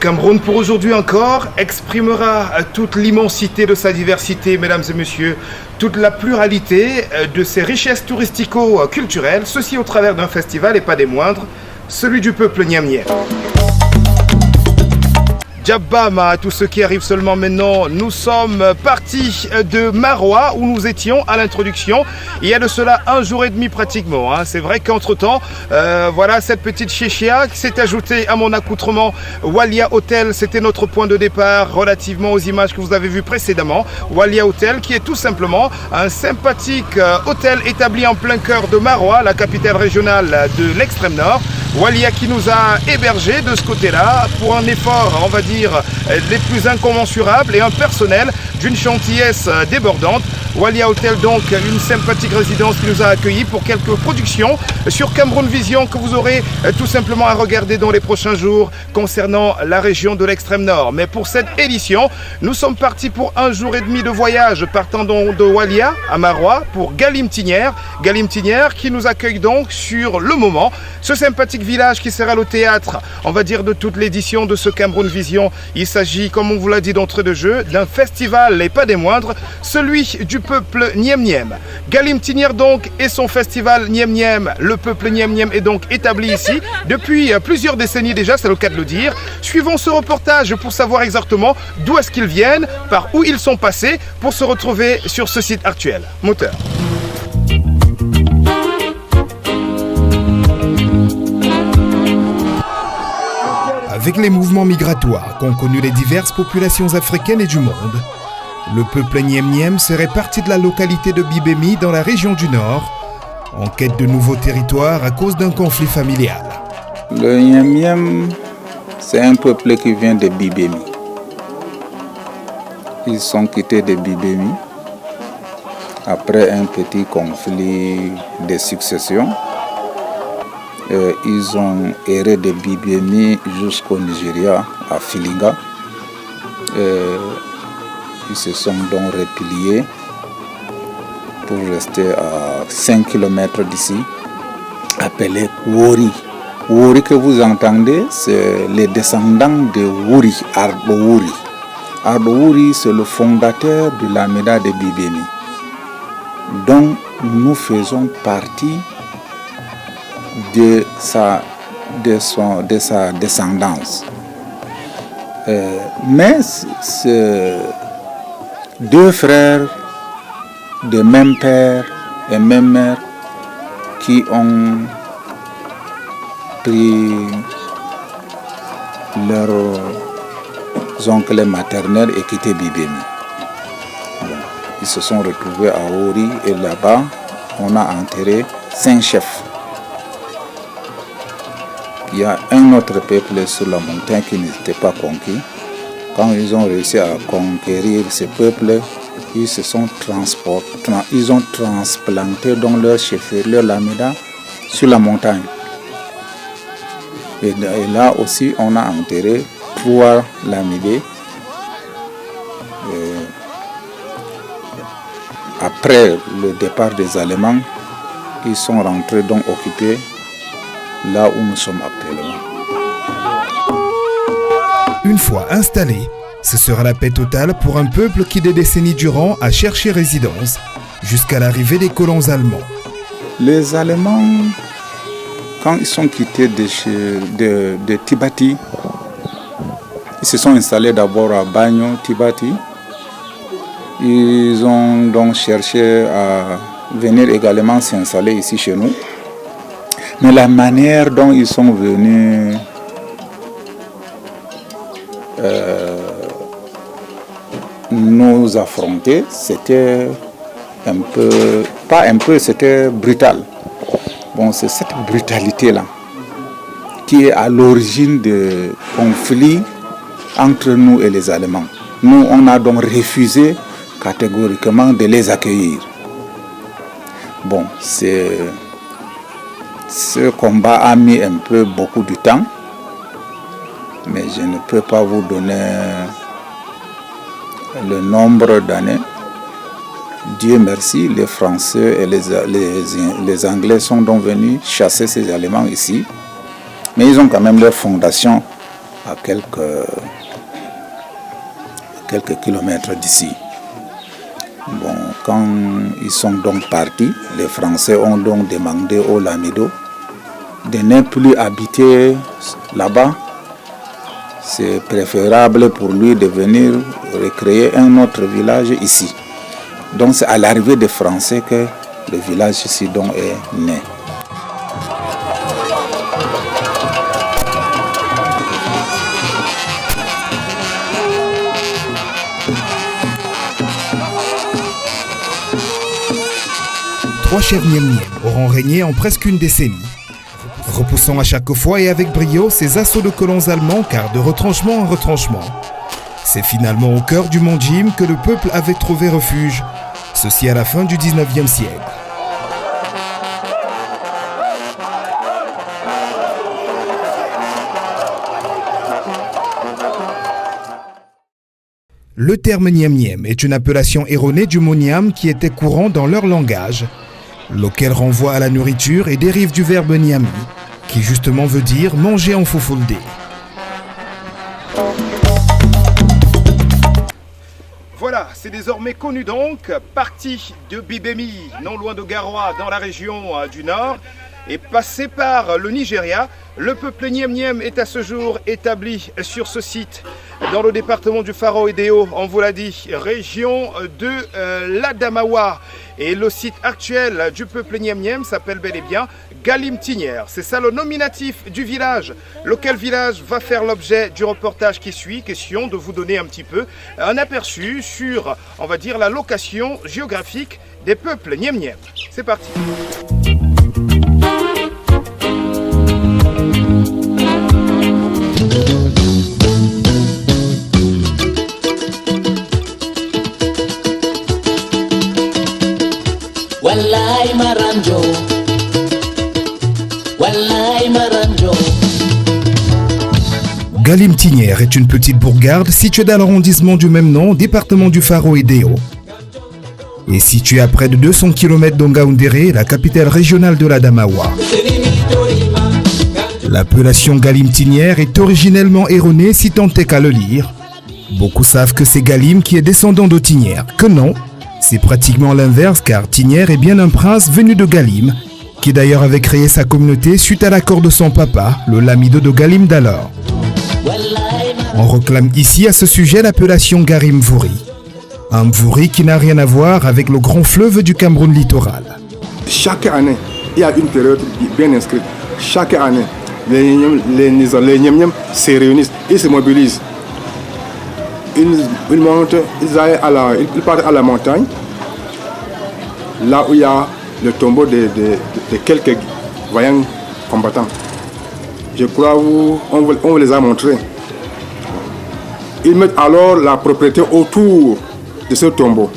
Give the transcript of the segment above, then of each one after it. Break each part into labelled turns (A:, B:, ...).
A: Cameroun, pour aujourd'hui encore, exprimera toute l'immensité de sa diversité, mesdames et messieurs, toute la pluralité de ses richesses touristico-culturelles, ceci au travers d'un festival et pas des moindres, celui du peuple Nyem Nyem. Djabama à tous ceux qui arrivent seulement maintenant, nous sommes partis de Marois où nous étions à l'introduction il y a de cela 1 jour et demi pratiquement. C'est vrai qu'entre temps, voilà cette petite chéchia qui s'est ajoutée à mon accoutrement. Walia Hotel, c'était notre point de départ relativement aux images que vous avez vues précédemment. Walia Hotel qui est tout simplement un sympathique hôtel établi en plein cœur de Marois, la capitale régionale de l'extrême nord. Walia qui nous a hébergés de ce côté-là pour un effort, on va dire, les plus incommensurables et un personnel d'une gentillesse débordante. Walia Hotel, donc, une sympathique résidence qui nous a accueillis pour quelques productions sur Cameroun Vision que vous aurez tout simplement à regarder dans les prochains jours concernant la région de l'extrême nord. Mais pour cette édition, nous sommes partis pour 1 jour et demi de voyage, partant donc de Walia à Marois pour Galimtinière. Galimtinière qui nous accueille donc sur le moment. Ce sympathique village qui sera le théâtre, on va dire, de toute l'édition de ce Cameroun Vision. Il s'agit, comme on vous l'a dit d'entrée de jeu, d'un festival et pas des moindres, celui du peuple Nyem Nyem. Galimtinière donc et son festival Nyem Nyem. Le peuple Nyem Nyem est donc établi ici depuis plusieurs décennies déjà, c'est le cas de le dire. Suivons ce reportage pour savoir exactement d'où est-ce qu'ils viennent, par où ils sont passés pour se retrouver sur ce site actuel. Moteur.
B: Avec les mouvements migratoires qu'ont connus les diverses populations africaines et du monde, le peuple Nyem Nyem serait parti de la localité de Bibemi dans la région du Nord, en quête de nouveaux territoires à cause d'un conflit familial.
C: Le Nyem Nyem, c'est un peuple qui vient de Bibemi. Ils sont quittés de Bibemi après un petit conflit de succession. Ils ont erré de Bibemi jusqu'au Nigeria, à Filinga. Ils se sont donc repliés pour rester à 5 km d'ici, appelé Wori. Wori que vous entendez, c'est les descendants de Wuri, Ardo Wuri. Ardo Wuri, c'est le fondateur de l'Amida de Bibemi. Donc, nous faisons partie de sa descendance. Mais c'est deux frères de même père et même mère qui ont pris leurs oncles maternels et quitté Bibemi. Ils se sont retrouvés à Ori et là-bas, on a enterré 5 chefs. Il y a un autre peuple sur la montagne qui n'était pas conquis. Quand ils ont réussi à conquérir ce peuple, ils se sont ils ont transplanté dans leur chefferie, leur lamida, sur la montagne. Et là aussi, on a enterré 3 lamidés. Après le départ des Allemands, ils sont rentrés donc occupés là où nous sommes actuellement.
B: Une fois installés, ce sera la paix totale pour un peuple qui des décennies durant a cherché résidence jusqu'à l'arrivée des colons allemands.
C: Les Allemands, quand ils sont quittés de Tibati, ils se sont installés d'abord à Bagno, Tibati. Ils ont donc cherché à venir également s'installer ici chez nous. Mais la manière dont ils sont venus nous affronter, c'était c'était brutal. Bon, c'est cette brutalité-là qui est à l'origine de conflits entre nous et les Allemands. Nous, on a donc refusé catégoriquement de les accueillir. Bon, ce combat a mis un peu beaucoup de temps, mais je ne peux pas vous donner le nombre d'années. Dieu merci, les Français et les Anglais sont donc venus chasser ces Allemands ici, mais ils ont quand même leur fondation à quelques kilomètres d'ici. Bon, quand ils sont donc partis, les Français ont donc demandé au Lamido de ne plus habiter là-bas. C'est préférable pour lui de venir recréer un autre village ici. Donc c'est à l'arrivée des Français que le village ici donc est né.
B: Trois chefs Nyem Nyem auront régné en presque une décennie, repoussant à chaque fois et avec brio ces assauts de colons allemands car de retranchement en retranchement. C'est finalement au cœur du mont Jim que le peuple avait trouvé refuge, ceci à la fin du 19e siècle. Le terme Nyem Nyem est une appellation erronée du mot Nyam qui était courant dans leur langage, lequel renvoie à la nourriture et dérive du verbe Nyami, qui justement veut dire manger en Fulfulde.
A: Voilà, c'est désormais connu donc, parti de Bibemi, non loin de Garoua, dans la région du Nord, et passé par le Nigeria. Le peuple Nyem Nyem est à ce jour établi sur ce site, dans le département du Faro et Deo, on vous l'a dit, région de l'Adamawa. Et le site actuel du peuple Nyem Nyem s'appelle bel et bien Galim Tinière. C'est ça le nominatif du village. Lequel village va faire l'objet du reportage qui suit. Question de vous donner un petit peu un aperçu sur, on va dire, la location géographique des peuples Nyem Nyem. C'est parti.
D: Wallahi maranjo, wallahi maranjo.
B: Galim Tinière est une petite bourgade située dans l'arrondissement du même nom, département du Faro et Deo. Et située à près de 200 km d'Ongaoundéré, la capitale régionale de l'Adamawa. L'appellation Galim Tinière est originellement erronée si tant est qu'à le lire. Beaucoup savent que c'est Galim qui est descendant de Tinière, que non. C'est pratiquement l'inverse car Tinière est bien un prince venu de Galim, qui d'ailleurs avait créé sa communauté suite à l'accord de son papa, le Lamido de Galim d'alors. On réclame ici à ce sujet l'appellation Garim Mvouri. Un Mvouri qui n'a rien à voir avec le grand fleuve du Cameroun littoral.
E: Chaque année, il y a une période bien inscrite. Chaque année, les Nyem Nyem se réunissent et se mobilisent. Ils montent, ils partent à la montagne, là où il y a le tombeau de quelques vaillants combattants. Je crois on vous les a montrés. Ils mettent alors la propriété autour de ce tombeau.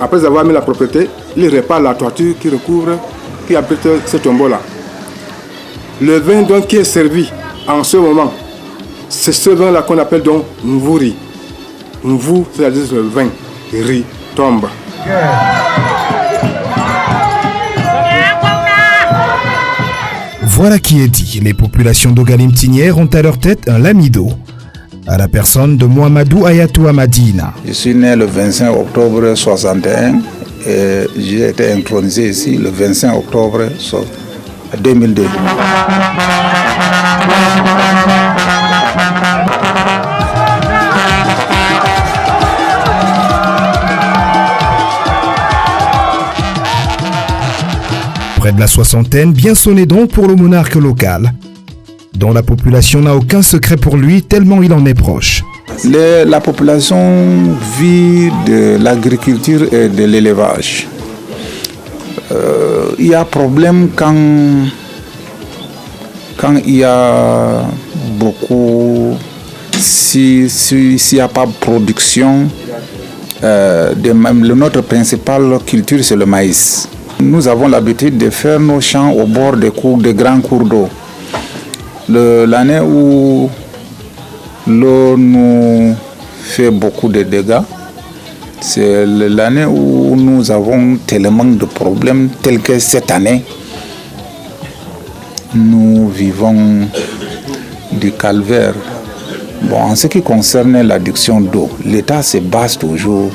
E: Après avoir mis la propriété, ils réparent la toiture qui abrite ce tombeau-là. Le vin donc qui est servi en ce moment, c'est ce vin-là qu'on appelle donc Mvouri. Mvou, c'est-à-dire le vin, riz, tombe.
B: Voilà qui est dit. Les populations d'Ogalim Tinière ont à leur tête un lamido, à la personne de Mohamedou Ayatou Amadina.
C: Je suis né le 25 octobre 1961 et j'ai été intronisé ici le 25 octobre 2002.
B: Près de la soixantaine, bien sonné donc pour le monarque local, dont la population n'a aucun secret pour lui tellement il en est proche.
C: La population vit de l'agriculture et de l'élevage. Il y a problème quand il y a beaucoup, s'il n'y a pas de production, notre principale culture c'est le maïs. Nous avons l'habitude de faire nos champs au bord des grands cours d'eau. L'année où l'eau nous fait beaucoup de dégâts, c'est l'année où nous avons tellement de problèmes, tels que cette année. Nous vivons du calvaire. Bon, en ce qui concerne l'adduction d'eau, l'État se base toujours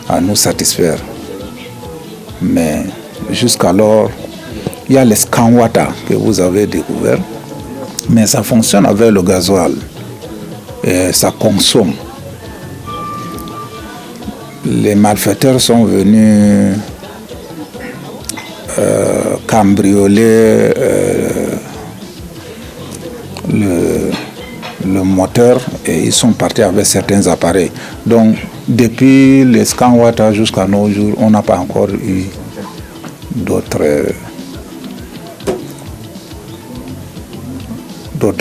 C: à nous satisfaire. Mais jusqu'alors, il y a les Scanwata que vous avez découvert, mais ça fonctionne avec le gasoil et ça consomme. Les malfaiteurs sont venus cambrioler le moteur et ils sont partis avec certains appareils. Donc, depuis les Scanwata jusqu'à nos jours, on n'a pas encore eu d'autres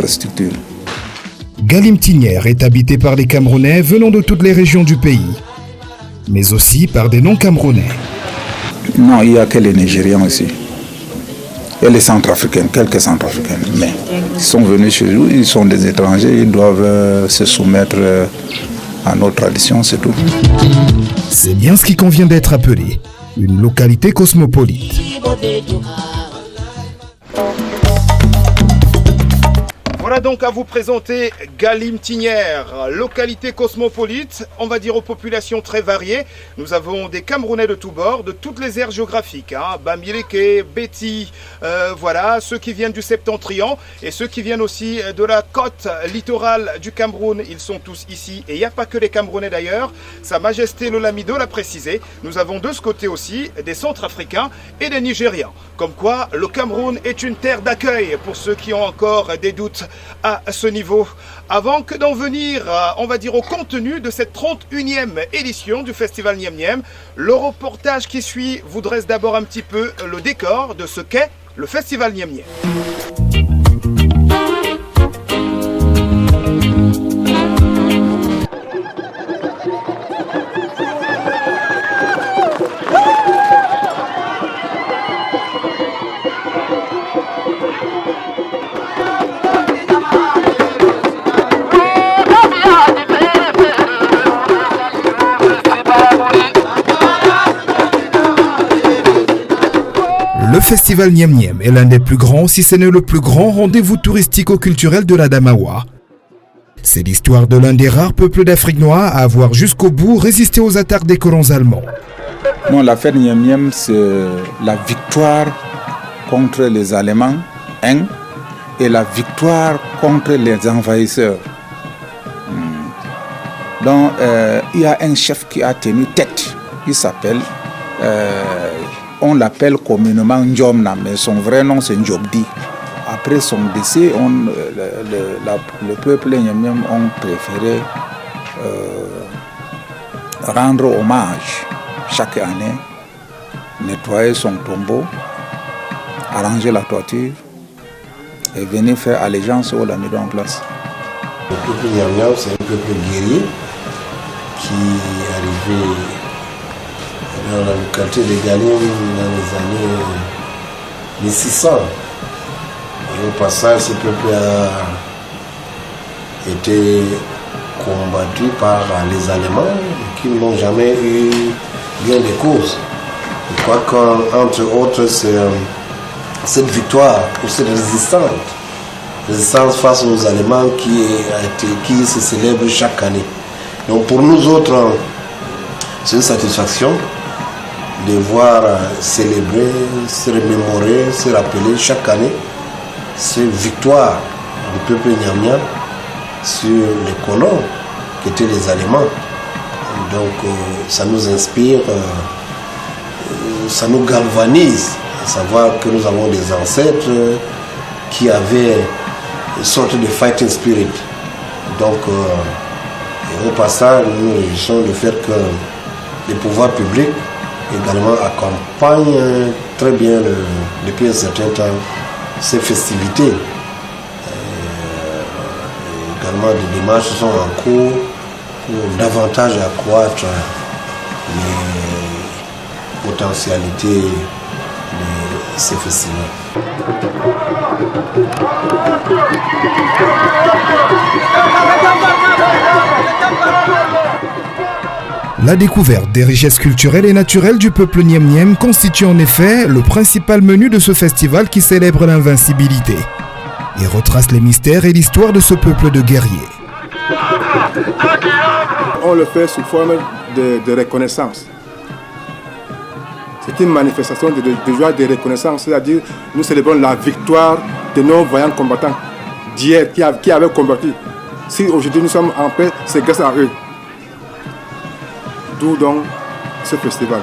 C: structures.
B: Galimtinière est habité par des Camerounais venant de toutes les régions du pays, mais aussi par des non-Camerounais.
C: Non, il n'y a que les Nigérians ici. Et les Centrafricains, quelques Centrafricains. Mais ils sont venus chez nous, ils sont des étrangers, ils doivent se soumettre à nos traditions, c'est tout.
B: C'est bien ce qui convient d'être appelé une localité cosmopolite.
A: Voilà donc à vous présenter Galimtinière, localité cosmopolite, on va dire aux populations très variées. Nous avons des Camerounais de tous bords, de toutes les aires géographiques, Bamileke, Betty, voilà, ceux qui viennent du Septentrion et ceux qui viennent aussi de la côte littorale du Cameroun, ils sont tous ici. Et il n'y a pas que les Camerounais d'ailleurs, Sa Majesté le Lamido l'a précisé, nous avons de ce côté aussi des Centrafricains et des Nigérians. Comme quoi, le Cameroun est une terre d'accueil pour ceux qui ont encore des doutes à ce niveau. Avant que d'en venir, on va dire, au contenu de cette 31e édition du Festival Nyem Nyem, le reportage qui suit vous dresse d'abord un petit peu le décor de ce qu'est le Festival Nyem Nyem.
B: Le Festival Nyem Nyem est l'un des plus grands, si ce n'est le plus grand rendez-vous touristico-culturel de l'Adamawa. C'est l'histoire de l'un des rares peuples d'Afrique noire à avoir jusqu'au bout résisté aux attaques des colons allemands.
C: Non, la fête Nyem Nyem, c'est la victoire contre les Allemands, et la victoire contre les envahisseurs. Donc, il y a un chef qui a tenu tête, il s'appelle... on l'appelle communément Njomna, mais son vrai nom c'est Njobdi. Après son décès, le peuple Nyem Nyem ont préféré rendre hommage chaque année, nettoyer son tombeau, arranger la toiture et venir faire allégeance au Lamido en place.
F: Le peuple Nyem Nyem, c'est un peuple guerrier qui est arrivé dans la localité de Galim dans les années 1600. Et au passage, ce peuple a été combattu par les Allemands qui n'ont jamais eu bien des causes. Je crois qu'entre autres, c'est cette victoire ou cette résistance face aux Allemands qui se célèbre chaque année. Donc pour nous autres, c'est une satisfaction de voir célébrer, se remémorer, se rappeler chaque année cette victoire du peuple Nyem Nyem sur les colons qui étaient les Allemands. Donc ça nous inspire, ça nous galvanise à savoir que nous avons des ancêtres qui avaient une sorte de fighting spirit. Donc au passage, nous nous réjouissons du fait que les pouvoirs publics également accompagnent très bien depuis un certain temps ces festivités. Également des démarches sont en cours pour davantage accroître les potentialités de ces festivals.
B: La découverte des richesses culturelles et naturelles du peuple Nyem Nyem constitue en effet le principal menu de ce festival qui célèbre l'invincibilité. et retrace les mystères et l'histoire de ce peuple de guerriers.
E: On le fait sous forme de reconnaissance. C'est une manifestation de joie, de reconnaissance, c'est-à-dire nous célébrons la victoire de nos vaillants combattants d'hier qui avaient combattu. Si aujourd'hui nous sommes en paix, c'est grâce à eux. D'où donc ce festival.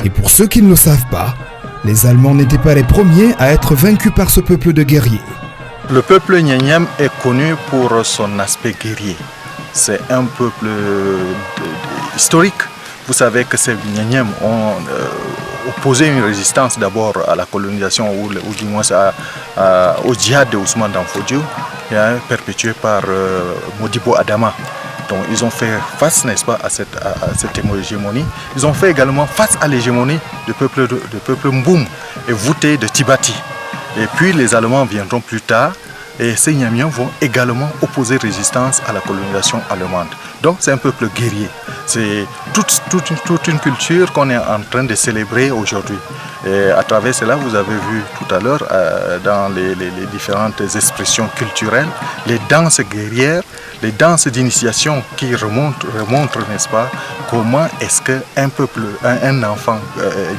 B: Et pour ceux qui ne le savent pas, les Allemands n'étaient pas les premiers à être vaincus par ce peuple de guerriers.
G: Le peuple Nyanyem est connu pour son aspect guerrier. C'est un peuple historique. Vous savez que ces Nyanyem ont opposé une résistance d'abord à la colonisation ou du moins au djihad de Ousmane Danfodio, perpétué par Modibo Adama. Donc ils ont fait face, n'est-ce pas, à cette hégémonie. Ils ont fait également face à l'hégémonie du peuple Mboum et Vouté de Tibati. Et puis les Allemands viendront plus tard et ces Nyamiens vont également opposer résistance à la colonisation allemande. Donc c'est un peuple guerrier. C'est toute une culture qu'on est en train de célébrer aujourd'hui. Et à travers cela, vous avez vu tout à l'heure dans les différentes expressions culturelles, les danses guerrières, les danses d'initiation qui remontrent, n'est-ce pas, comment est-ce qu'un peuple, un enfant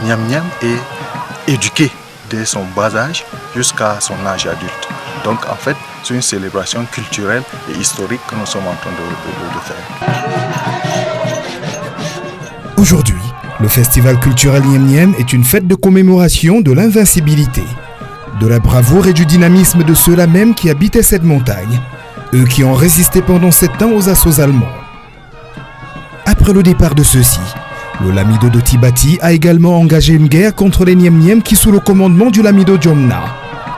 G: Nyam est éduqué dès son bas âge jusqu'à son âge adulte. Donc en fait, c'est une célébration culturelle et historique que nous sommes en train de faire.
B: Aujourd'hui, le festival culturel Nyem Nyem est une fête de commémoration de l'invincibilité, de la bravoure et du dynamisme de ceux-là même qui habitaient cette montagne, eux qui ont résisté pendant 7 ans aux assauts allemands. Après le départ de ceux-ci, le Lamido de Tibati a également engagé une guerre contre les Nyem Nyem qui, sous le commandement du Lamido Djomna,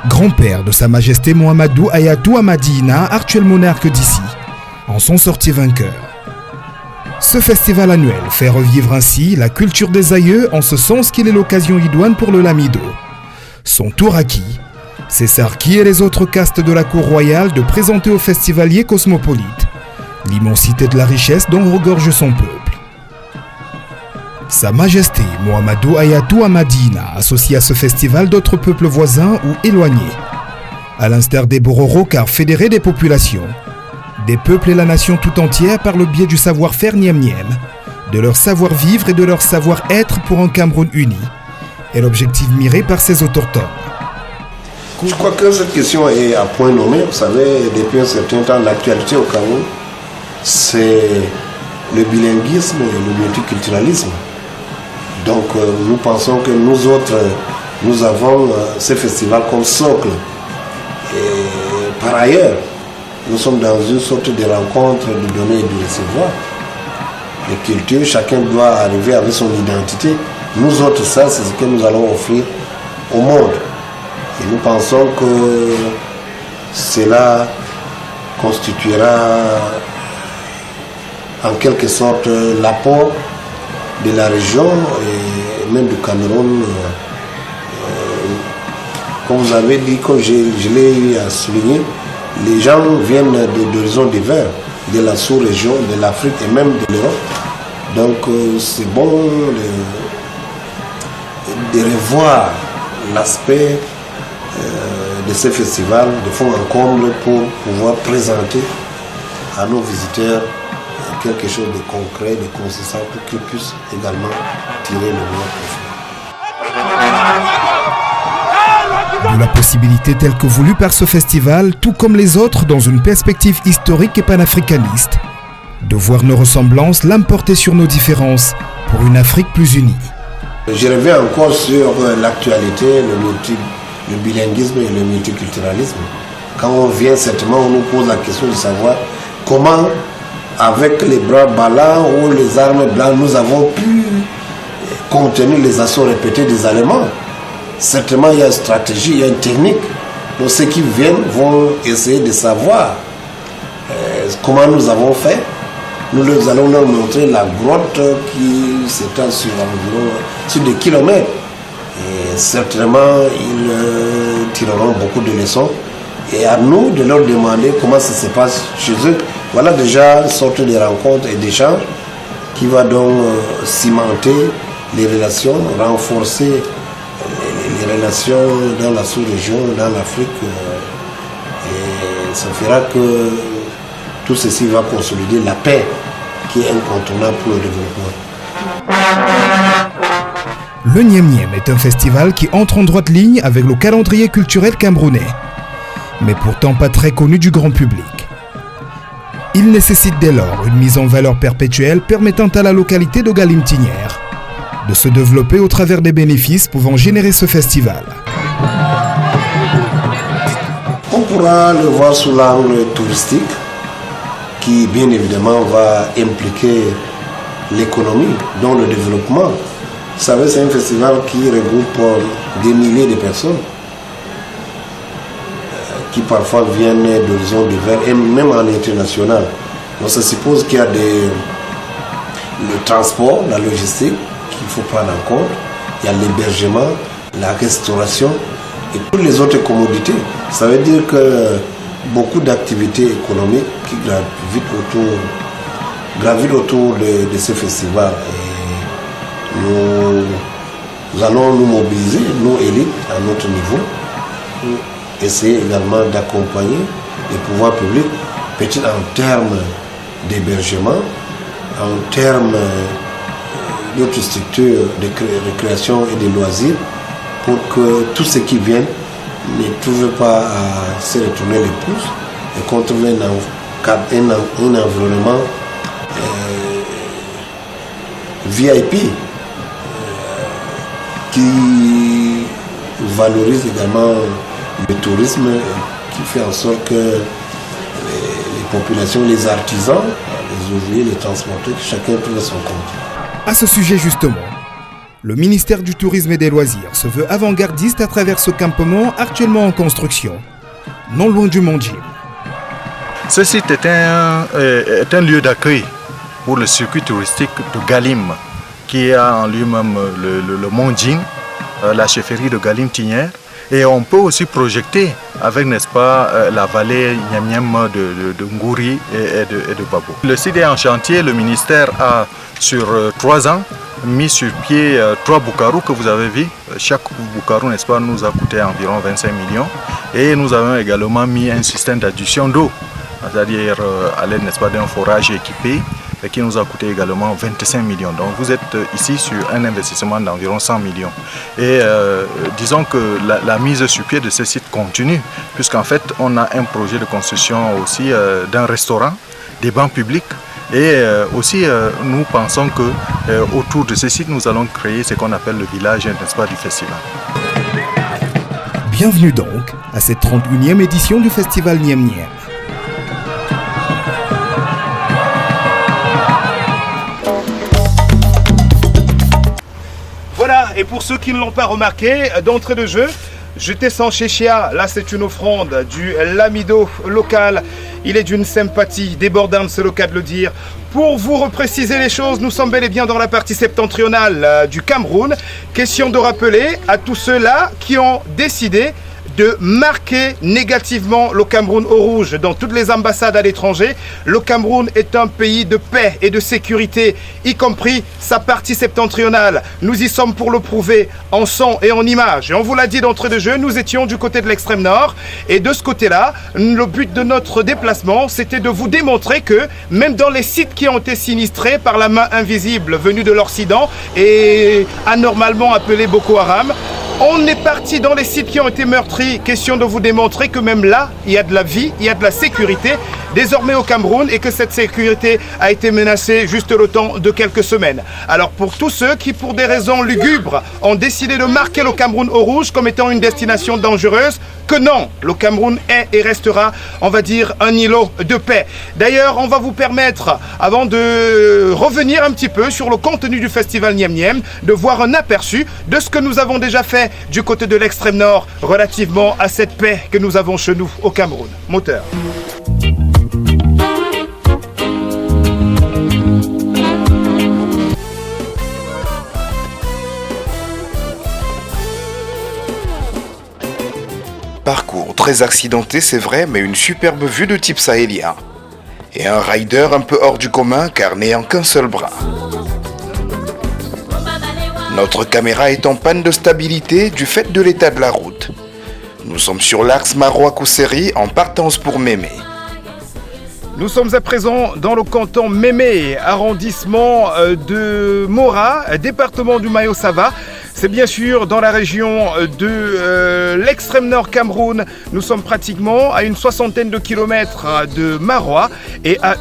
B: grand-père de Sa Majesté Mohamedou Ayatou Amadina, actuel monarque d'ici, en sont sortis vainqueurs. Ce festival annuel fait revivre ainsi la culture des aïeux en ce sens qu'il est l'occasion idoine pour le Lamido, son tour acquis, c'est Sarki et les autres castes de la cour royale de présenter aux festivaliers cosmopolites l'immensité de la richesse dont regorge son peuple. Sa Majesté Mohamedou Ayatou Amadina associe à ce festival d'autres peuples voisins ou éloignés, à l'instar des Bororo car fédérés des populations, des peuples et la nation tout entière par le biais du savoir-faire Nyem Nyem, de leur savoir-vivre et de leur savoir-être pour un Cameroun uni, est l'objectif miré par ces autochtones.
F: Je crois que cette question est à point nommé. Vous savez, depuis un certain temps, l'actualité au Cameroun, c'est le bilinguisme et le multiculturalisme. Donc nous pensons que nous autres, nous avons ce festival comme socle. Et par ailleurs, nous sommes dans une sorte de rencontre de donner et de recevoir. Les cultures, chacun doit arriver avec son identité. Nous autres, ça, c'est ce que nous allons offrir au monde. Et nous pensons que cela constituera en quelque sorte l'apport de la région et même du Cameroun. Comme vous avez dit, comme je l'ai souligné, les gens viennent d'horizons divers, de la sous-région, de l'Afrique et même de l'Europe. Donc c'est bon de revoir l'aspect de ce festival de fond en comble pour pouvoir présenter à nos visiteurs quelque chose de concret, de consistant pour qu'ils puissent également tirer le meilleur profit.
B: De la possibilité telle que voulue par ce festival, tout comme les autres dans une perspective historique et panafricaniste, de voir nos ressemblances l'emporter sur nos différences pour une Afrique plus unie.
F: Je reviens encore sur l'actualité, le bilinguisme et le multiculturalisme. Quand on vient, certainement, on nous pose la question de savoir comment, avec les bras ballants ou les armes blanches, nous avons pu contenir les assauts répétés des Allemands. Certainement, il y a une stratégie, il y a une technique. Donc, ceux qui viennent vont essayer de savoir comment nous avons fait. Nous allons leur montrer la grotte qui s'étend sur environ sur des kilomètres. Et certainement, ils tireront beaucoup de leçons. Et à nous de leur demander comment ça se passe chez eux. Voilà déjà une sorte de rencontre et d'échange qui va donc cimenter les relations, renforcer les relations dans la sous-région, dans l'Afrique. Et ça fera que tout ceci va consolider la paix qui est incontournable pour le développement.
B: Le Nyem Nyem est un festival qui entre en droite ligne avec le calendrier culturel camerounais, mais pourtant pas très connu du grand public. Il nécessite dès lors une mise en valeur perpétuelle permettant à la localité de Galim-Tinière de se développer au travers des bénéfices pouvant générer ce festival.
F: On pourra le voir sous l'angle touristique qui bien évidemment va impliquer l'économie, dont le développement. Vous savez, c'est un festival qui regroupe des milliers de personnes qui parfois viennent d'horizons divers et même en international. Donc ça suppose qu'il y a le transport, la logistique qu'il faut prendre en compte, il y a l'hébergement, la restauration et toutes les autres commodités. Ça veut dire que beaucoup d'activités économiques qui gravitent autour de ce festival. Et nous allons nous mobiliser, nous élites, à notre niveau, pour essayer également d'accompagner les pouvoirs publics, peut-être en termes d'hébergement, en termes d'autres structures de récréation et de loisirs, pour que tous ceux qui viennent ne trouvent pas à se retourner les pouces et qu'on trouve un environnement VIP qui valorise également le tourisme, qui fait en sorte que les populations, les artisans, les ouvriers, les transporteurs, chacun trouve son compte.
B: À ce sujet justement, le ministère du Tourisme et des Loisirs se veut avant-gardiste à travers ce campement actuellement en construction, non loin du Mont Jim.
G: Ce site est un lieu d'accueil pour le circuit touristique de Galim, qui a en lui-même le Mont Jim, la chefferie de Galim-Tinière. Et on peut aussi projeter avec, n'est-ce pas, la vallée Nyem Nyem de Ngouri et de Babo. Le site est en chantier. Le ministère a, sur 3 ans, mis sur pied 3 boukarous que vous avez vus. Chaque boukarou, n'est-ce pas, nous a coûté environ 25 millions. Et nous avons également mis un système d'adduction d'eau, c'est-à-dire à l'aide, n'est-ce pas, d'un forage équipé, qui nous a coûté également 25 millions. Donc vous êtes ici sur un investissement d'environ 100 millions. Et disons que la mise sur pied de ce site continue, puisqu'en fait on a un projet de construction aussi d'un restaurant, des bancs publics. Et aussi nous pensons que autour de ce site nous allons créer ce qu'on appelle le village, n'est-ce pas, du festival.
B: Bienvenue donc à cette 31e édition du festival Nyem Nyem.
A: Voilà, et pour ceux qui ne l'ont pas remarqué, d'entrée de jeu, jeter sans chéchia, là c'est une offrande du lamido local. Il est d'une sympathie débordante, c'est le cas de le dire. Pour vous repréciser les choses, nous sommes bel et bien dans la partie septentrionale du Cameroun. Question de rappeler à tous ceux-là qui ont décidé de marquer négativement le Cameroun au rouge dans toutes les ambassades à l'étranger. Le Cameroun est un pays de paix et de sécurité, y compris sa partie septentrionale. Nous y sommes pour le prouver en son et en image. Et on vous l'a dit d'entrée de jeu, nous étions du côté de l'extrême nord. Et de ce côté-là, le but de notre déplacement, c'était de vous démontrer que même dans les sites qui ont été sinistrés par la main invisible venue de l'Occident et anormalement appelée Boko Haram, on est parti dans les sites qui ont été meurtris. Question de vous démontrer que même là, il y a de la vie, il y a de la sécurité désormais au Cameroun et que cette sécurité a été menacée juste le temps de quelques semaines. Alors pour tous ceux qui, pour des raisons lugubres, ont décidé de marquer le Cameroun au rouge comme étant une destination dangereuse, que non, le Cameroun est et restera, on va dire, un îlot de paix. D'ailleurs, on va vous permettre, avant de revenir un petit peu sur le contenu du festival Nyem Nyem, de voir un aperçu de ce que nous avons déjà fait du côté de l'extrême nord relativement à cette paix que nous avons chez nous au Cameroun. Moteur.
B: Parcours très accidenté, c'est vrai, mais une superbe vue de type sahélien. Et un rider un peu hors du commun car n'ayant qu'un seul bras. Notre caméra est en panne de stabilité du fait de l'état de la route. Nous sommes sur l'axe Maroua-Kousseri en partance pour Mémé.
A: Nous sommes à présent dans le canton Mémé, arrondissement de Mora, département du Mayo-Sava. C'est bien sûr dans la région de l'extrême nord Cameroun. Nous sommes pratiquement à une soixantaine de kilomètres de Maroua et à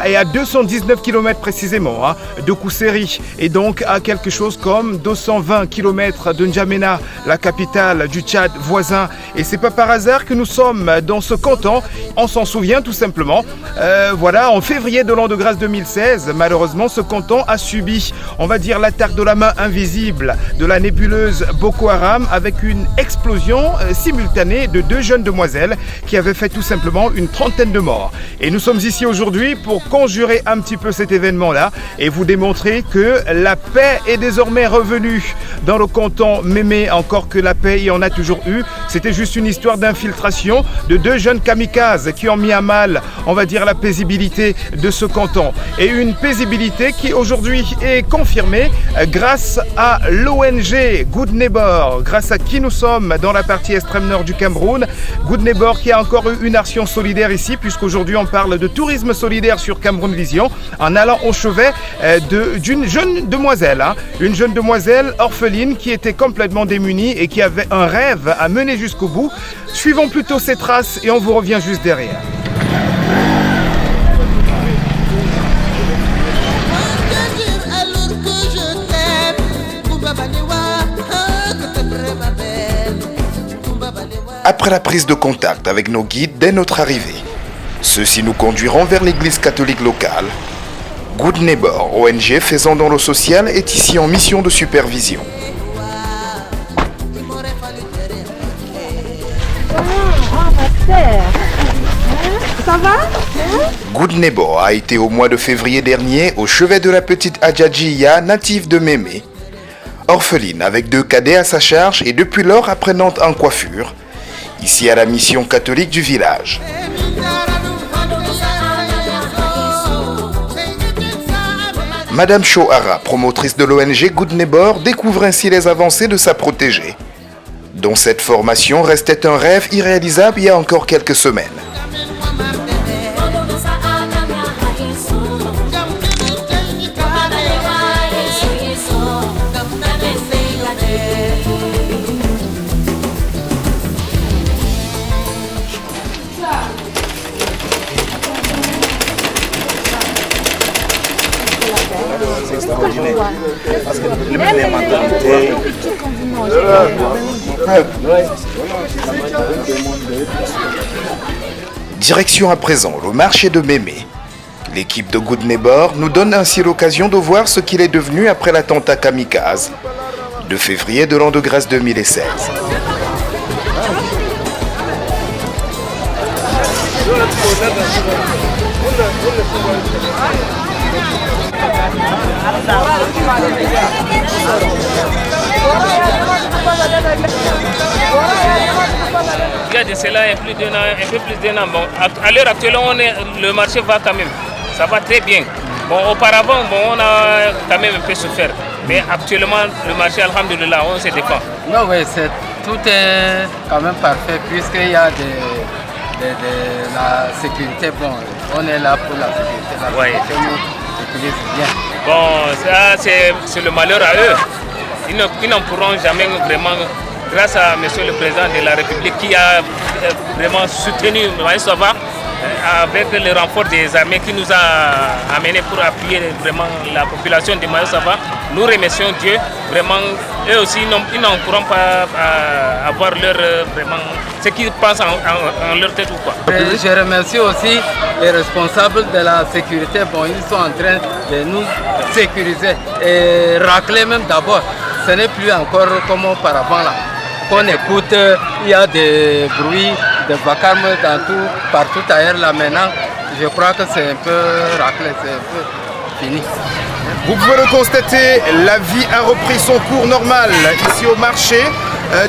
A: et à 219 kilomètres précisément de Kousseri, et donc à quelque chose comme 220 kilomètres de N'Djamena, la capitale du Tchad voisin. Et c'est pas par hasard que nous sommes dans ce canton. On s'en souvient tout simplement. En février de l'an de grâce 2016, malheureusement, ce canton a subi, on va dire, l'attaque de la main invisible de la nébuleuse Boko Haram, avec une explosion simultanée de 2 jeunes demoiselles qui avaient fait tout simplement une trentaine de morts. Et nous sommes ici aujourd'hui pour conjurer un petit peu cet événement-là et vous démontrer que la paix est désormais revenue dans le canton Mémé, encore que la paix, il y en a toujours eu. C'était juste une histoire d'infiltration de 2 jeunes kamikazes qui ont mis à mal, on va dire, la paisibilité de ce canton. Et une paisibilité qui aujourd'hui est confirmée grâce à l'ONG Good Neighbor, grâce à qui nous sommes dans la partie extrême nord du Cameroun. Good Neighbor qui a encore eu une action solidaire ici, puisqu'aujourd'hui on parle de tourisme solidaire sur Cameroun Vision, en allant au chevet d'une jeune demoiselle, une jeune demoiselle orpheline qui était complètement démunie et qui avait un rêve à mener jusqu'au bout. Suivons plutôt ces traces et on vous revient juste derrière.
B: Après la prise de contact avec nos guides dès notre arrivée, ceux-ci nous conduiront vers l'église catholique locale. Good Neighbor, ONG faisant dans le social, est ici en mission de supervision.
H: Ça va?
B: Good Neighbor a été au mois de février dernier au chevet de la petite Adjadjiya, native de Mémé. Orpheline avec 2 cadets à sa charge et depuis lors apprenante en coiffure, ici à la mission catholique du village. Madame Shohara, promotrice de l'ONG Good Neighbor, découvre ainsi les avancées de sa protégée, dont cette formation restait un rêve irréalisable il y a encore quelques semaines. Direction à présent le marché de Mémé. L'équipe de Good Neighbor nous donne ainsi l'occasion de voir ce qu'il est devenu après l'attentat kamikaze de février de l'an de grâce 2016.
I: Il y a de cela un peu plus d'un an. Bon, à l'heure actuelle, le marché va quand même. Ça va très bien. Bon, auparavant, on a quand même un peu souffert. Mais actuellement, le marché, alhamdoulilah, on se défend.
J: Non, oui, tout est quand même parfait puisqu'il y a la sécurité. Bon, on est là pour la sécurité. La sécurité nous utilise bien.
I: Bon, ça, c'est le malheur à eux. Ils n'en pourront jamais vraiment, grâce à M. le Président de la République qui a vraiment soutenu Maïsava avec le renfort des armées qui nous a amenés pour appuyer vraiment la population de Maïsava. Nous remercions Dieu. Vraiment, eux aussi, ils n'en pourront pas avoir ce qu'ils pensent en leur tête ou quoi.
J: Je remercie aussi les responsables de la sécurité. Bon, ils sont en train de nous sécuriser et racler même d'abord. Ce n'est plus encore comme auparavant là. Qu'on écoute, il y a des bruits, des vacarmes partout ailleurs là maintenant. Je crois que c'est un peu raclé, c'est un peu fini.
A: Vous pouvez le constater, la vie a repris son cours normal ici au marché.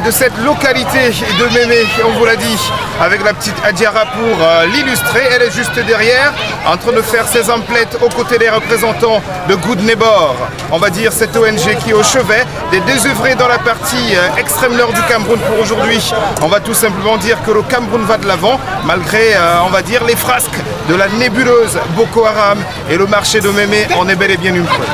A: de cette localité de Mémé, on vous l'a dit, avec la petite Adiara pour l'illustrer. Elle est juste derrière, en train de faire ses emplettes aux côtés des représentants de Good Neighbor. On va dire cette ONG qui est au chevet des désœuvrés dans la partie extrême nord du Cameroun pour aujourd'hui. On va tout simplement dire que le Cameroun va de l'avant, malgré, on va dire, les frasques de la nébuleuse Boko Haram. Et le marché de Mémé en est bel et bien une preuve.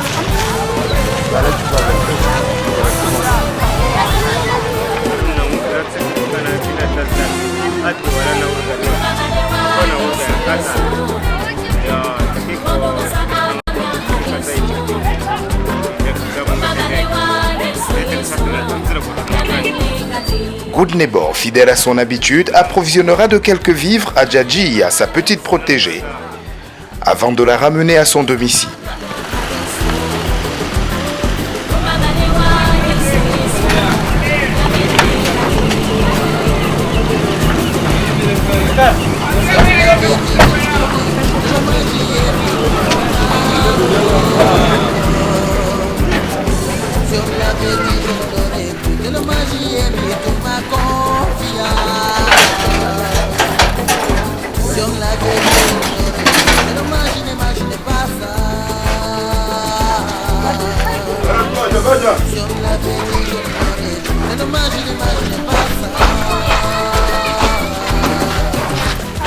B: Good Neighbor, fidèle à son habitude, approvisionnera de quelques vivres à Djadji, à sa petite protégée, avant de la ramener à son domicile.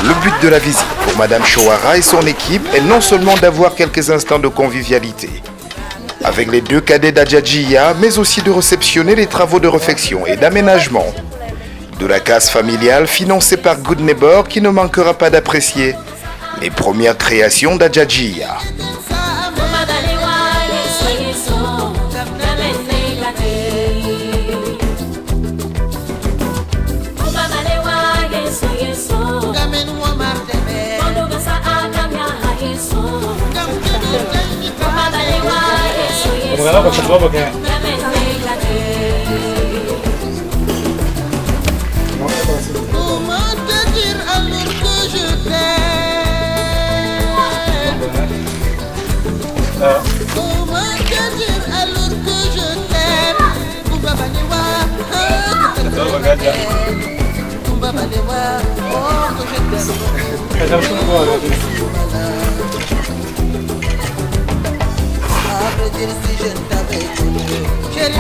B: Le but de la visite pour Madame Chouara et son équipe est non seulement d'avoir quelques instants de convivialité avec les deux cadets d'Adjadjiya, mais aussi de réceptionner les travaux de réfection et d'aménagement de la case familiale financée par Good Neighbor, qui ne manquera pas d'apprécier les premières créations d'Adjadjiya.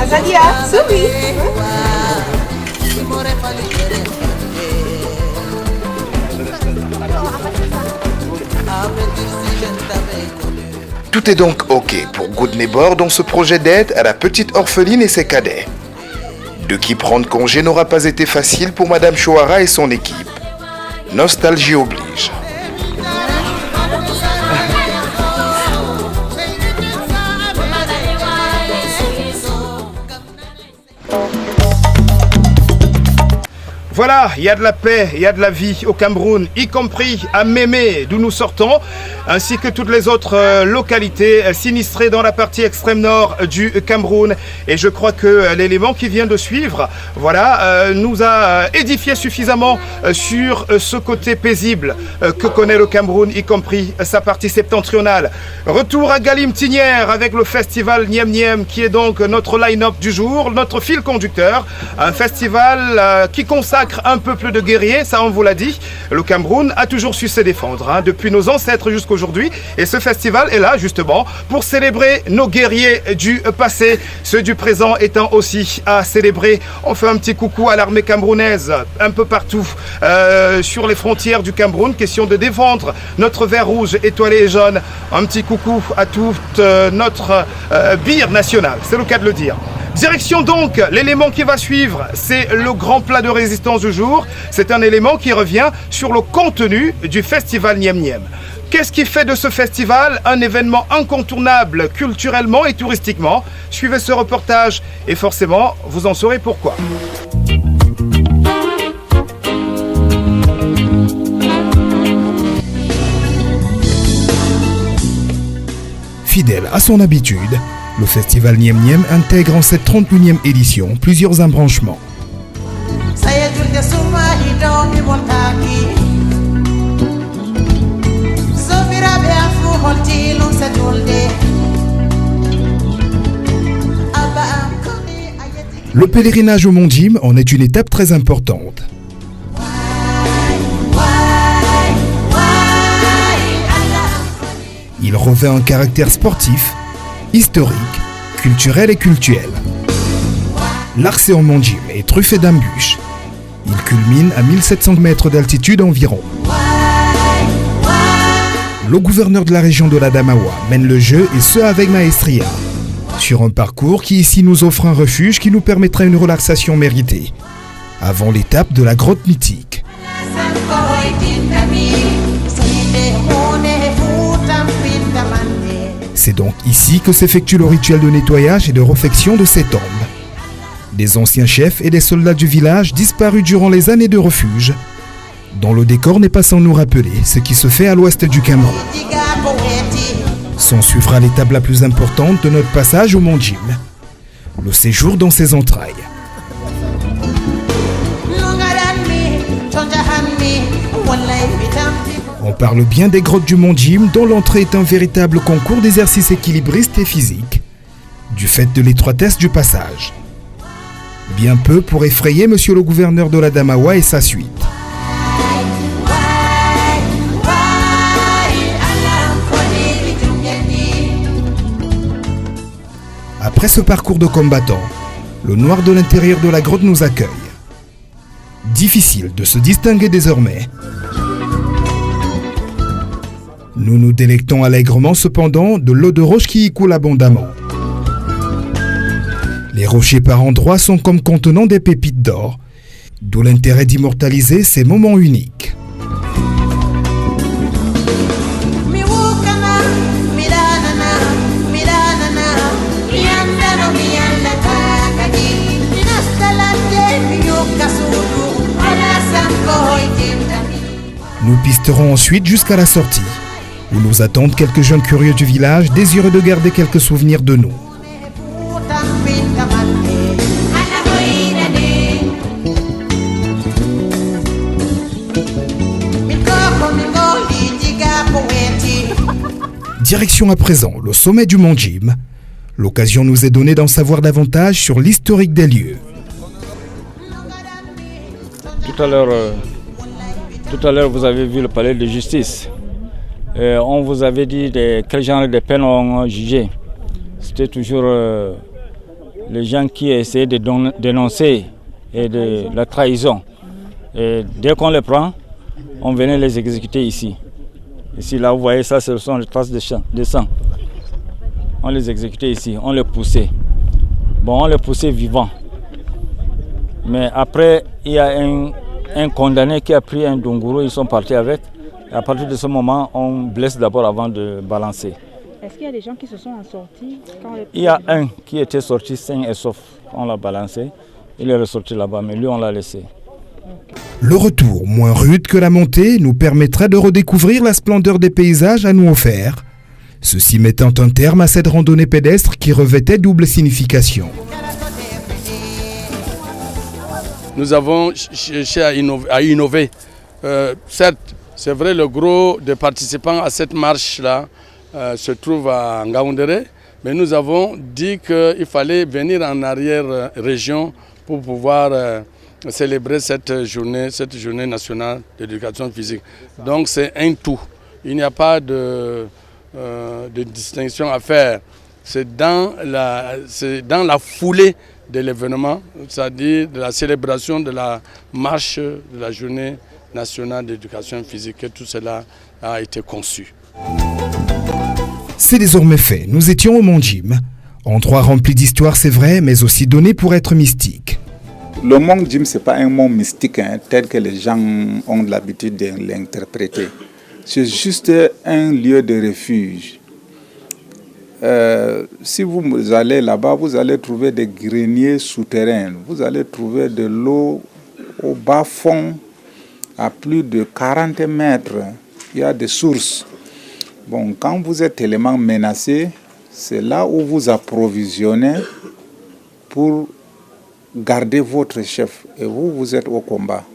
H: Azadia, souris.
B: Tout est donc OK pour Good Neighbor dans ce projet d'aide à la petite orpheline et ses cadets. De qui prendre congé n'aura pas été facile pour Madame Chouara et son équipe. Nostalgie oblige.
A: Voilà, il y a de la paix, il y a de la vie au Cameroun, y compris à Mémé, d'où nous sortons, ainsi que toutes les autres localités sinistrées dans la partie extrême nord du Cameroun. Et je crois que l'élément qui vient de suivre, voilà, nous a édifié suffisamment sur ce côté paisible que connaît le Cameroun, y compris sa partie septentrionale. Retour à Galimtinière avec le festival Niem Niem, qui est donc notre line-up du jour, notre fil conducteur, un festival qui consacre un peuple de guerriers, ça on vous l'a dit. Le Cameroun a toujours su se défendre, hein, depuis nos ancêtres jusqu'à aujourd'hui. Et ce festival est là justement pour célébrer nos guerriers du passé, ceux du présent étant aussi à célébrer. On fait un petit coucou à l'armée camerounaise un peu partout sur les frontières du Cameroun. Question de défendre notre vert rouge étoilé et jaune. Un petit coucou à toute notre bire nationale, c'est le cas de le dire. Direction donc, l'élément qui va suivre, c'est le grand plat de résistance du jour. C'est un élément qui revient sur le contenu du festival Niem Niem. Qu'est-ce qui fait de ce festival un événement incontournable culturellement et touristiquement? Suivez ce reportage et forcément, vous en saurez pourquoi.
B: Fidèle à son habitude, le festival Niem Niem intègre en cette 31e édition plusieurs embranchements. Le pèlerinage au Mont Jim en est une étape très importante. Il revêt un caractère sportif, historique, culturel et cultuel. L'accès au Mont Jim est truffé d'embûches. Il culmine à 1700 mètres d'altitude environ. Le gouverneur de la région de l'Adamawa mène le jeu et ce avec maestria. Sur un parcours qui ici nous offre un refuge qui nous permettra une relaxation méritée. Avant l'étape de la grotte mythique. C'est donc ici que s'effectue le rituel de nettoyage et de réfection de ces tombes. Des anciens chefs et des soldats du village disparus durant les années de refuge, dont le décor n'est pas sans nous rappeler ce qui se fait à l'ouest du Cameroun. S'en suivra l'étape la plus importante de notre passage au Mont Jim, le séjour dans ses entrailles. On parle bien des grottes du Mont Jim dont l'entrée est un véritable concours d'exercices équilibristes et physiques, du fait de l'étroitesse du passage. Bien peu pour effrayer monsieur le gouverneur de l'Adamawa et sa suite. Après ce parcours de combattants, le noir de l'intérieur de la grotte nous accueille. Difficile de se distinguer désormais. Nous nous délectons allègrement cependant de l'eau de roche qui y coule abondamment. Les rochers par endroits sont comme contenant des pépites d'or, d'où l'intérêt d'immortaliser ces moments uniques. Nous pisterons ensuite jusqu'à la sortie, où nous attendent quelques jeunes curieux du village désireux de garder quelques souvenirs de nous. Direction à présent le sommet du Mont Jim. L'occasion nous est donnée d'en savoir davantage sur l'historique des lieux.
K: Tout à l'heure, vous avez vu le palais de justice. On vous avait dit quel genre de peine on jugeait. C'était toujours les gens qui essayaient de dénoncer et de la trahison. Et dès qu'on les prend, on venait les exécuter ici. Ici, là, vous voyez, ça, ce sont les traces de sang. On les exécutait ici, on les poussait. Bon, on les poussait vivants. Mais après, il y a un condamné qui a pris un dongourou, ils sont partis avec. Et à partir de ce moment, on blesse d'abord avant de balancer.
L: Est-ce qu'il y a des gens qui se sont en sortis
K: Il y a un qui était sorti sain et sauf. On l'a balancé. Il est ressorti là-bas, mais lui, on l'a laissé.
B: Le retour, moins rude que la montée, nous permettra de redécouvrir la splendeur des paysages à nous offerts. Ceci mettant un terme à cette randonnée pédestre qui revêtait double signification.
M: Nous avons cherché à innover. Certes, c'est vrai, le gros des participants à cette marche-là se trouve à Ngaoundéré, mais nous avons dit qu'il fallait venir en arrière-région pour pouvoir célébrer cette journée nationale d'éducation physique. Donc c'est un tout. Il n'y a pas de distinction à faire. C'est dans la foulée de l'événement, c'est-à-dire de la célébration de la marche de la journée nationale d'éducation physique, que tout cela a été conçu.
B: C'est désormais fait. Nous étions au Mont Jim. Endroit rempli d'histoire, c'est vrai, mais aussi donné pour être mystique.
C: Le Mont Jim, ce n'est pas un mont mystique tel que les gens ont l'habitude de l'interpréter. C'est juste un lieu de refuge. Si vous allez là-bas, vous allez trouver des greniers souterrains. Vous allez trouver de l'eau au bas fond, à plus de 40 mètres. Il y a des sources. Bon, quand vous êtes tellement menacé, c'est là où vous approvisionnez pour garder votre chef. Et vous êtes au combat.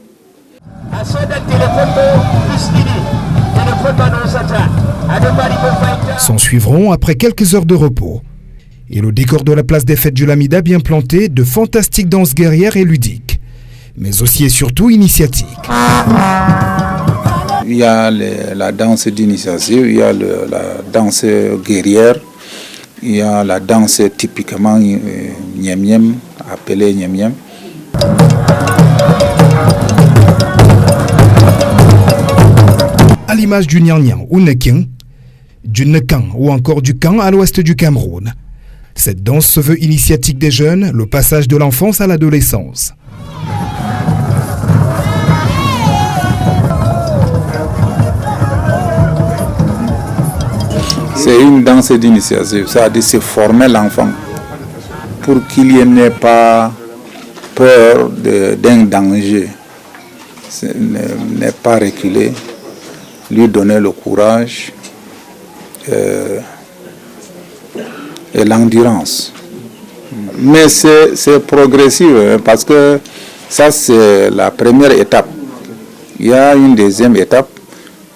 B: S'en suivront, après quelques heures de repos, Et le décor de la place des fêtes du Lamida bien planté de fantastiques danses guerrières et ludiques, mais aussi et surtout initiatiques.
C: Il y a la danse d'initiation, il y a la danse guerrière, il y a la danse typiquement Nyem, appelée Nyem.
B: À l'image du Nyang ou Nekin, du Nekan ou encore du Kan à l'ouest du Cameroun. Cette danse se veut initiatique des jeunes, le passage de l'enfance à l'adolescence.
C: C'est une danse d'initiation, c'est-à-dire c'est former l'enfant pour qu'il n'ait pas peur d'un danger, n'est pas reculer, lui donner le courage et l'endurance. Mais c'est progressif parce que ça c'est la première étape. Il y a une deuxième étape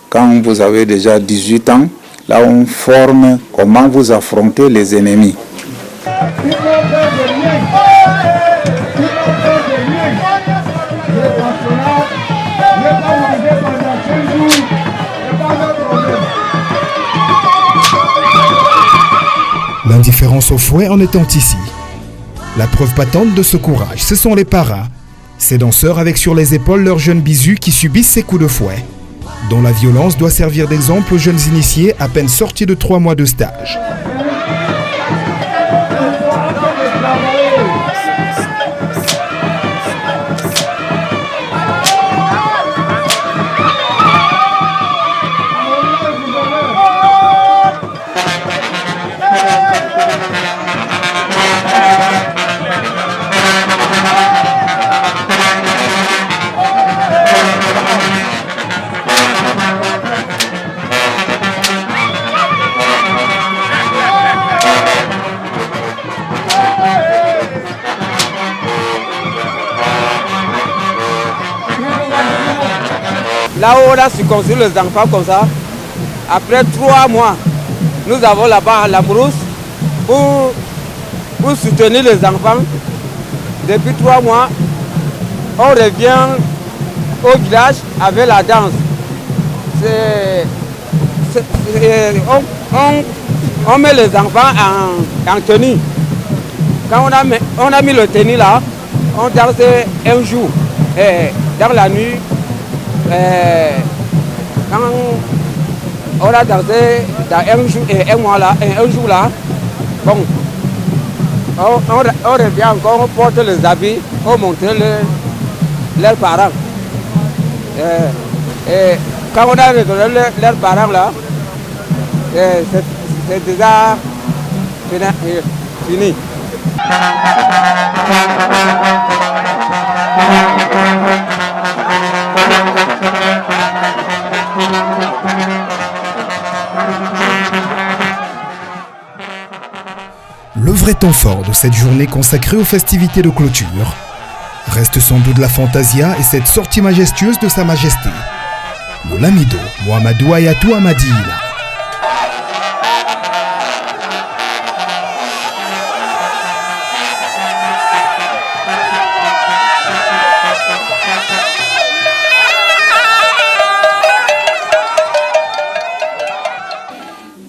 C: quand vous avez déjà 18 ans. Là, on forme comment vous affrontez les ennemis.
B: L'indifférence au fouet en étant ici. La preuve patente de ce courage, ce sont les paras, ces danseurs avec sur les épaules leurs jeunes bisus qui subissent ces coups de fouet, dont la violence doit servir d'exemple aux jeunes initiés à peine sortis de 3 mois de stage.
J: Là où on a circoncis les enfants comme ça, après 3 mois, nous avons là-bas la brousse pour soutenir les enfants. Depuis 3 mois, on revient au village avec la danse. On met les enfants en tenue. Quand on a mis le tenue là, on danse un jour. Et dans la nuit, quand on a dansé dans un mois là, un jour là, bon, on revient encore, on porte les habits, on montre leurs parents. Et quand on a retrouvé leurs parents là, c'est déjà fini.
B: Le vrai temps fort de cette journée consacrée aux festivités de clôture reste sans doute la Fantasia et cette sortie majestueuse de Sa Majesté, le Lamido Mohamedou Hayatou Hamadi.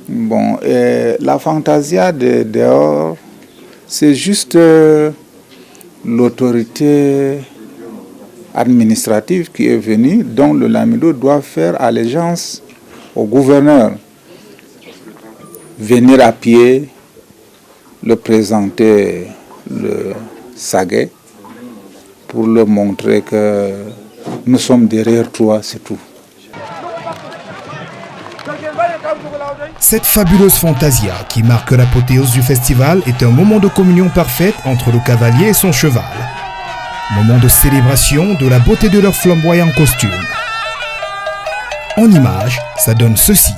C: Bon, la Fantasia de dehors, c'est juste l'autorité administrative qui est venue, dont le Lamido doit faire allégeance au gouverneur. Venir à pied, le présenter le Saguet, pour leur montrer que nous sommes derrière toi, c'est tout.
B: Cette fabuleuse Fantasia qui marque l'apothéose du festival est un moment de communion parfaite entre le cavalier et son cheval. Moment de célébration de la beauté de leur flamboyant costume. En image, ça donne ceci.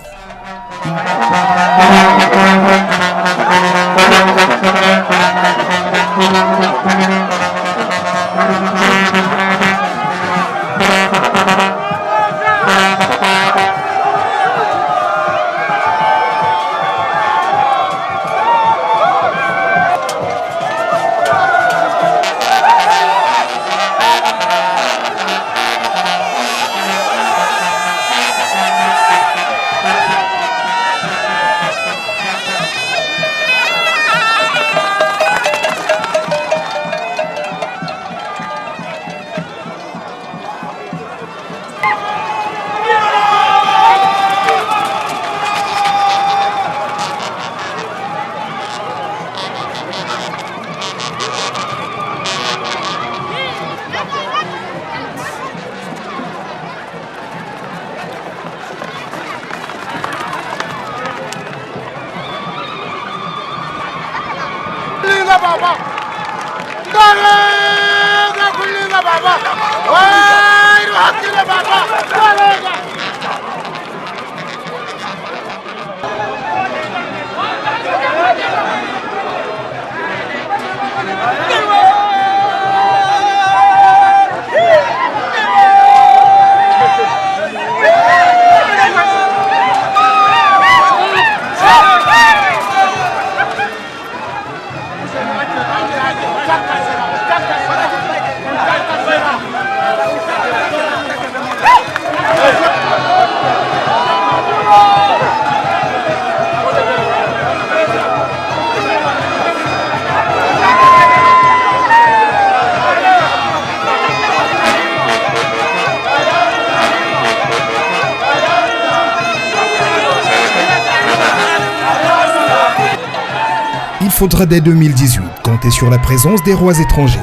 B: Il faudra dès 2018 compter sur la présence des rois étrangers,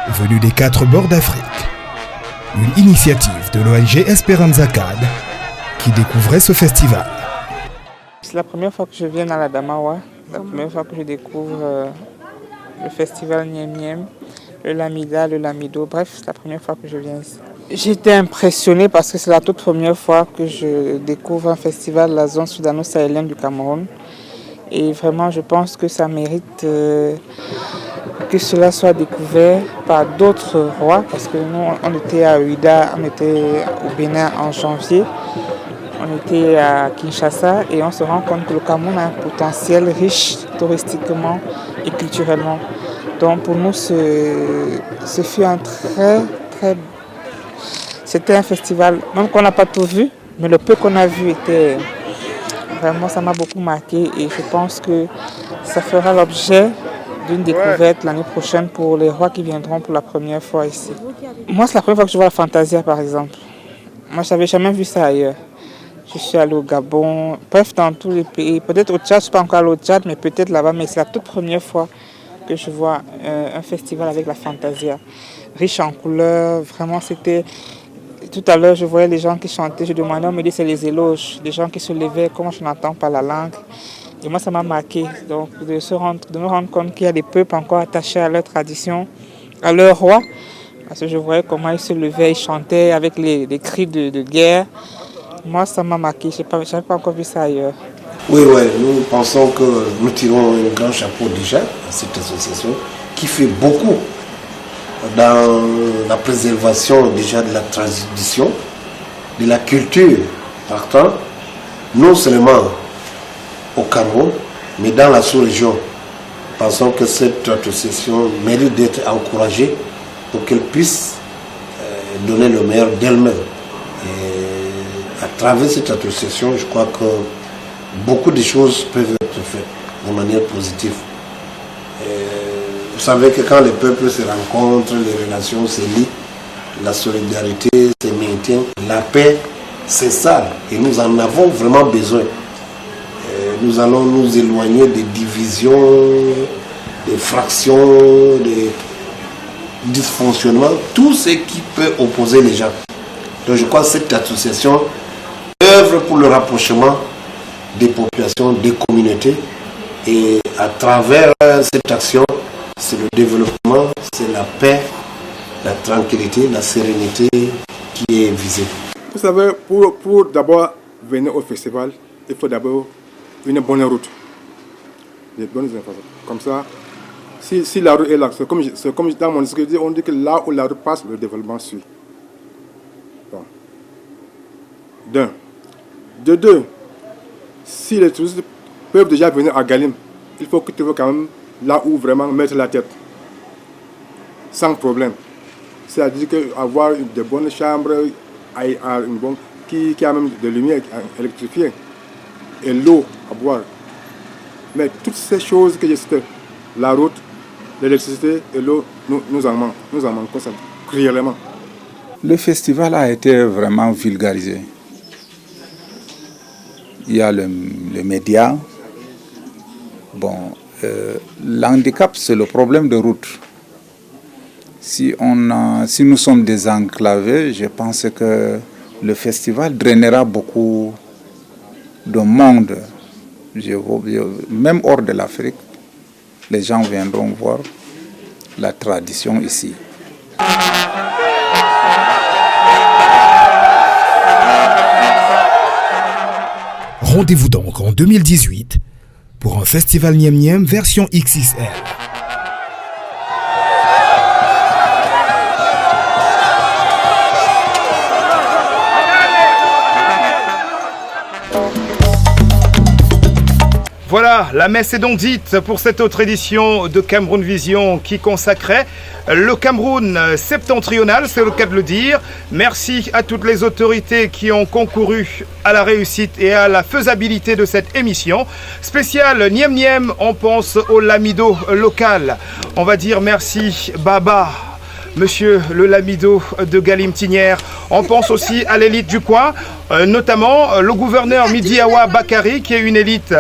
B: venus des 4 bords d'Afrique. Une initiative de l'ONG Esperanza CAD qui découvrait ce festival.
N: C'est la première fois que je viens à la Damawa, la première fois que je découvre le festival Nyem Nyem, le Lamida, le Lamido, bref, c'est la première fois que je viens ici. J'étais impressionnée parce que c'est la toute première fois que je découvre un festival de la zone soudano-sahélienne du Cameroun. Et vraiment, je pense que ça mérite que cela soit découvert par d'autres rois, parce que nous, on était à Ouida, on était au Bénin en janvier, on était à Kinshasa, et on se rend compte que le Cameroun a un potentiel riche touristiquement et culturellement. Donc pour nous, ce fut un c'était un festival, même qu'on n'a pas tout vu, mais le peu qu'on a vu était... Vraiment, ça m'a beaucoup marqué et je pense que ça fera l'objet d'une découverte l'année prochaine pour les rois qui viendront pour la première fois ici. Moi, c'est la première fois que je vois la Fantasia, par exemple. Moi, je n'avais jamais vu ça ailleurs. Je suis allée au Gabon, bref, dans tous les pays. Peut-être au Tchad, je ne suis pas encore allée au Tchad, mais peut-être là-bas. Mais c'est la toute première fois que je vois un festival avec la Fantasia. Riche en couleurs, vraiment, c'était... Tout à l'heure, je voyais les gens qui chantaient, je demandais, on me dit c'est les éloges, des gens qui se levaient, comment je n'entends pas la langue. Et moi, ça m'a marqué, donc de me rendre compte qu'il y a des peuples encore attachés à leur tradition, à leur roi. Parce que je voyais comment ils se levaient, ils chantaient avec les cris de guerre. Moi, ça m'a marqué, je n'avais pas encore vu ça ailleurs.
F: Oui, nous pensons que nous tirons un grand chapeau déjà à cette association qui fait beaucoup dans la préservation déjà de la tradition, de la culture partant, non seulement au Cameroun, mais dans la sous-région. Pensons que cette association mérite d'être encouragée pour qu'elle puisse donner le meilleur d'elle-même. Et à travers cette association, je crois que beaucoup de choses peuvent être faites de manière positive. Vous savez que quand les peuples se rencontrent, les relations se lient, la solidarité se maintient, la paix s'installe et nous en avons vraiment besoin. Nous allons nous éloigner des divisions, des fractions, des dysfonctionnements, tout ce qui peut opposer les gens. Donc je crois que cette association œuvre pour le rapprochement des populations, des communautés et à travers cette action, c'est le développement, c'est la paix, la tranquillité, la sérénité qui est visée.
E: Vous savez, pour d'abord venir au festival, il faut d'abord une bonne route. Des bonnes informations. Comme ça, si la route est là, c'est comme dans mon discours, on dit que là où la route passe, le développement suit. Bon. D'un. De deux, si les touristes peuvent déjà venir à Galim, il faut que tu veux quand même là où vraiment mettre la tête, sans problème. C'est-à-dire qu'avoir de bonnes chambres, qui a même de lumière électrifiée, et l'eau à boire. Mais toutes ces choses que j'ai citées, la route, l'électricité et l'eau, nous en manquons cruellement.
C: Le festival a été vraiment vulgarisé. Il y a le média. Bon, l'handicap, c'est le problème de route. Si nous sommes désenclavés, je pense que le festival drainera beaucoup de monde. Même hors de l'Afrique, les gens viendront voir la tradition ici.
B: Rendez-vous donc en 2018 pour un festival Nyem Nyem version XXL.
A: Voilà, la messe est donc dite pour cette autre édition de Cameroun Vision qui consacrait le Cameroun septentrional, c'est le cas de le dire. Merci à toutes les autorités qui ont concouru à la réussite et à la faisabilité de cette émission. Spéciale Nyem Nyem, on pense au lamido local. On va dire merci Baba, monsieur le lamido de Galimtinière. On pense aussi à l'élite du coin, notamment le gouverneur Midiawa Bakari, qui est une élite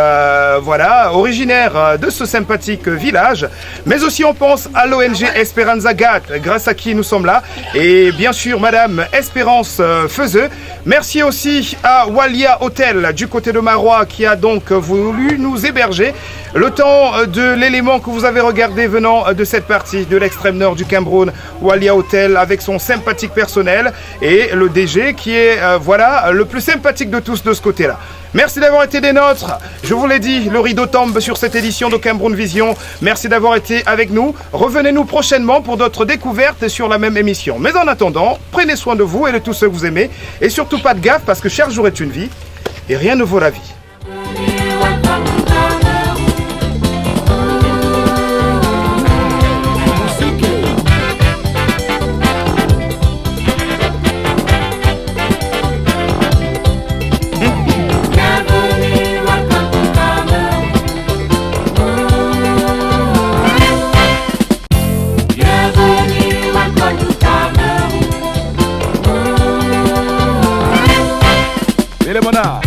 A: voilà, originaire de ce sympathique village. Mais aussi on pense à l'ONG Esperanza Gat, grâce à qui nous sommes là. Et bien sûr, Madame Espérance Feuzeux. Merci aussi à Walia Hotel du côté de Marois, qui a donc voulu nous héberger le temps de l'élément que vous avez regardé venant de cette partie de l'extrême nord du Cameroun. Walia Hotel avec son sympathique personnel et le DG qui est voilà, le plus sympathique de tous de ce côté-là. Merci d'avoir été des nôtres. Je vous l'ai dit, le rideau tombe sur cette édition de Cameroun Vision. Merci d'avoir été avec nous. Revenez-nous prochainement pour d'autres découvertes sur la même émission. Mais en attendant, prenez soin de vous et de tous ceux que vous aimez. Et surtout pas de gaffe parce que chaque jour est une vie et rien ne vaut la vie. Lélémona.